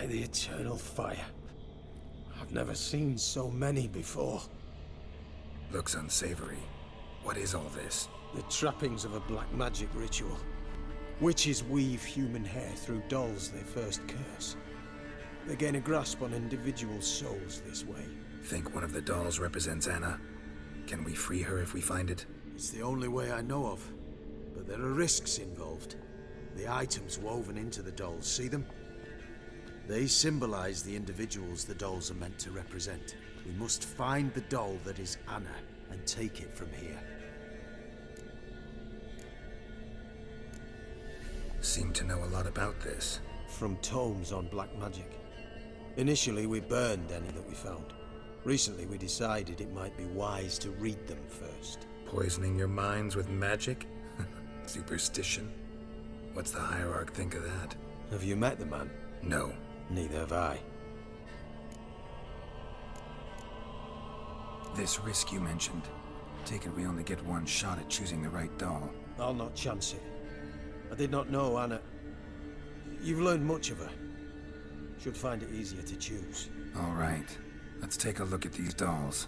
By the eternal fire. I've never seen so many before. Looks unsavory. What is all this? The trappings of a black magic ritual. Witches weave human hair through dolls they first curse. They gain a grasp on individual souls this way. Think one of the dolls represents Anna? Can we free her if we find it? It's the only way I know of. But there are risks involved. The items woven into the dolls, see them? They symbolize the individuals the dolls are meant to represent. We must find the doll that is Anna and take it from here. Seem to know a lot about this. From tomes on black magic. Initially, we burned any that we found. Recently, we decided it might be wise to read them first. Poisoning your minds with magic? Superstition? What's the hierarch think of that? Have you met the man? No. Neither have I. This risk you mentioned. Take it we only get one shot at choosing the right doll. I'll not chance it. I did not know Anna. You've learned much of her. Should find it easier to choose. All right. Let's take a look at these dolls.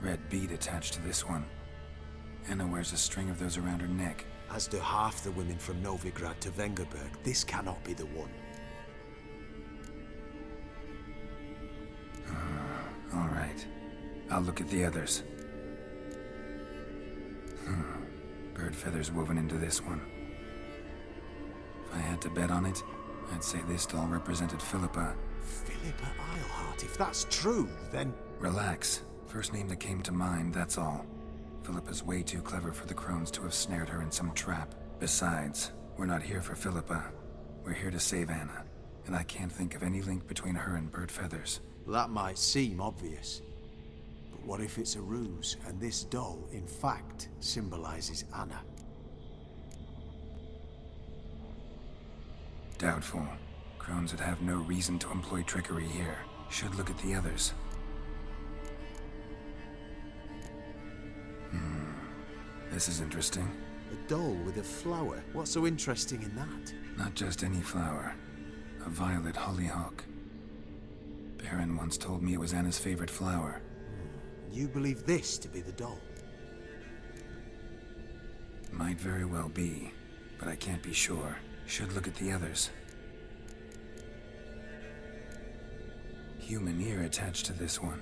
Red bead attached to this one. Anna wears a string of those around her neck. As do half the women from Novigrad to Vengerberg. This cannot be the one. All right. I'll look at the others. Bird feathers woven into this one. If I had to bet on it, I'd say this doll represented Philippa. Philippa Eilhart, if that's true, then... Relax. First name that came to mind, that's all. Philippa's way too clever for the crones to have snared her in some trap. Besides, we're not here for Philippa. We're here to save Anna. And I can't think of any link between her and bird feathers. That might seem obvious. But what if it's a ruse, and this doll, in fact, symbolizes Anna? Doubtful. Crones would have no reason to employ trickery here. Should look at the others. This is interesting. A doll with a flower. What's so interesting in that? Not just any flower. A violet hollyhock. Baron once told me it was Anna's favorite flower. You believe this to be the doll? Might very well be, but I can't be sure. Should look at the others. Human ear attached to this one.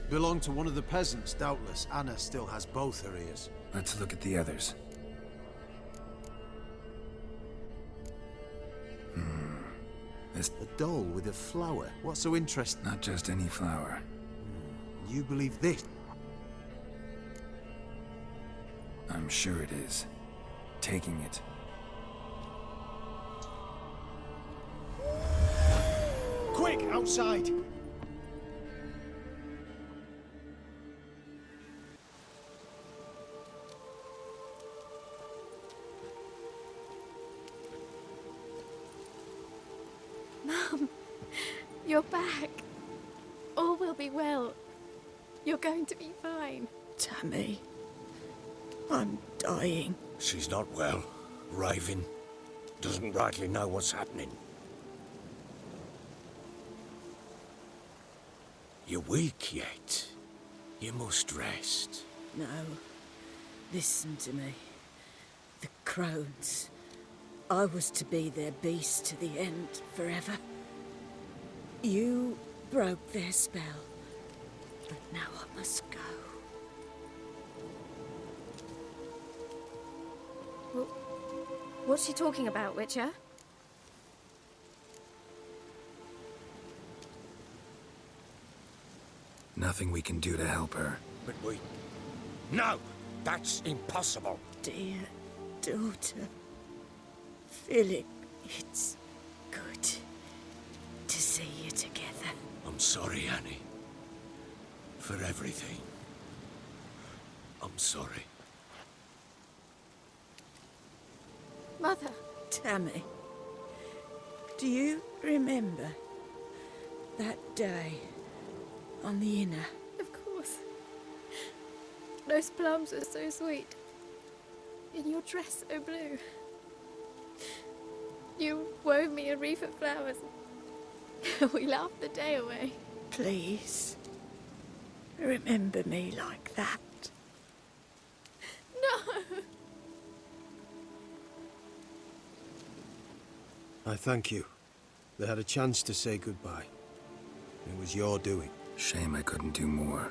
Belonged to one of the peasants, doubtless. Anna still has both her ears. Let's look at the others. A doll with a flower. What's so interesting? Not just any flower. You believe this? I'm sure it is. Taking it. Quick, outside! Mum, you're back. All will be well. You're going to be fine. Tammy, I'm dying. She's not well. Raving. Doesn't rightly know what's happening. You're weak yet. You must rest. No. Listen to me. The crones. I was to be their beast to the end, forever. You broke their spell. But now I must go. Well, what's she talking about, Witcher? Nothing we can do to help her. But we... No! That's impossible! Dear daughter, Philip, it's good to see you together. I'm sorry, Annie. For everything. I'm sorry. Mother. Tammy, do you remember that day on the Inner? Of course. Those plums were so sweet. And your dress so blue. You wove me a wreath of flowers. We laughed the day away. Please, remember me like that. No! I thank you. They had a chance to say goodbye. It was your doing. Shame I couldn't do more.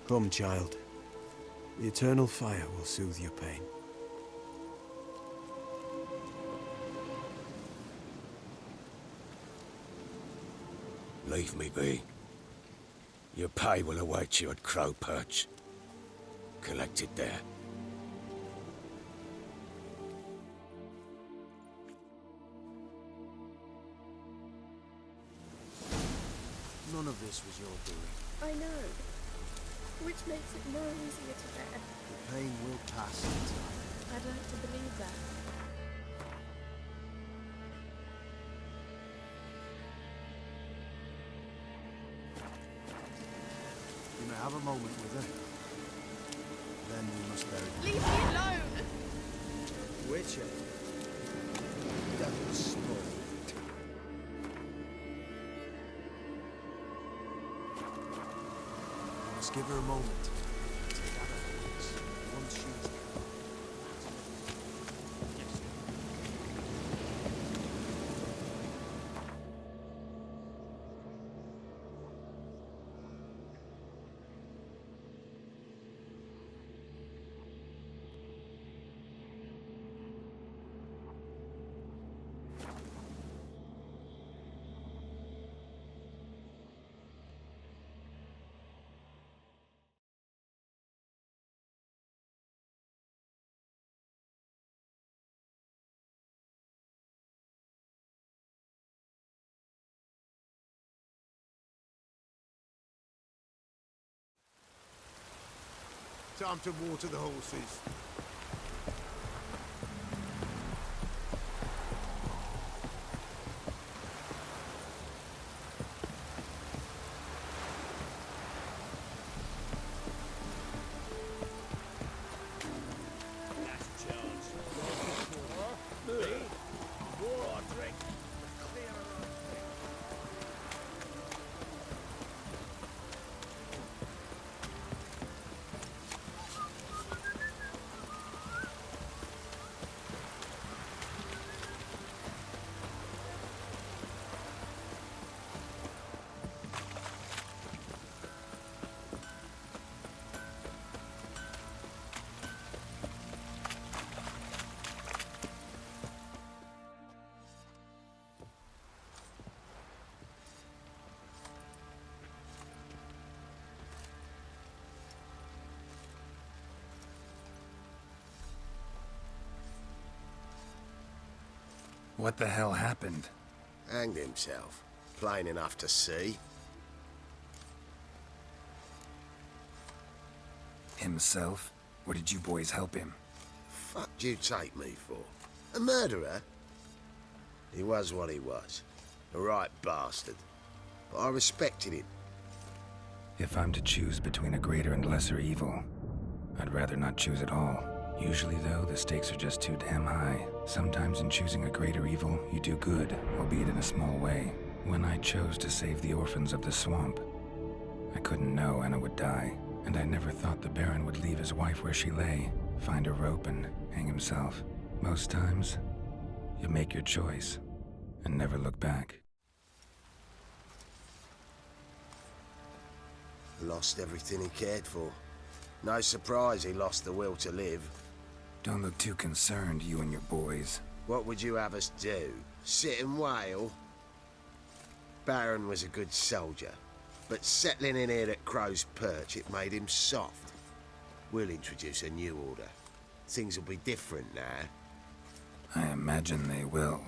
Come, child. The eternal fire will soothe your pain. Leave me be. Your pay will await you at Crow Perch. Collect it there. None of this was your doing. I know. Which makes it more easier to bear. The pain will pass in time. I'd like to believe that. You may have a moment with her. Then we must bury her. Leave me alone! Witcher. Devil's spawn. You must give her a moment to gather her wits. Once she's time to water the horses. What the hell happened? Hanged himself. Plain enough to see. Himself? Or did you boys help him? Fuck'd you take me for? A murderer? He was what he was. A right bastard. But I respected him. If I'm to choose between a greater and lesser evil, I'd rather not choose at all. Usually, though, the stakes are just too damn high. Sometimes in choosing a greater evil, you do good, albeit in a small way. When I chose to save the orphans of the swamp, I couldn't know Anna would die, and I never thought the Baron would leave his wife where she lay, find a rope and hang himself. Most times, you make your choice, and never look back. Lost everything he cared for. No surprise he lost the will to live. Don't look too concerned, you and your boys. What would you have us do? Sit and wail? Baron was a good soldier, but settling in here at Crow's Perch, it made him soft. We'll introduce a new order. Things will be different now. I imagine they will.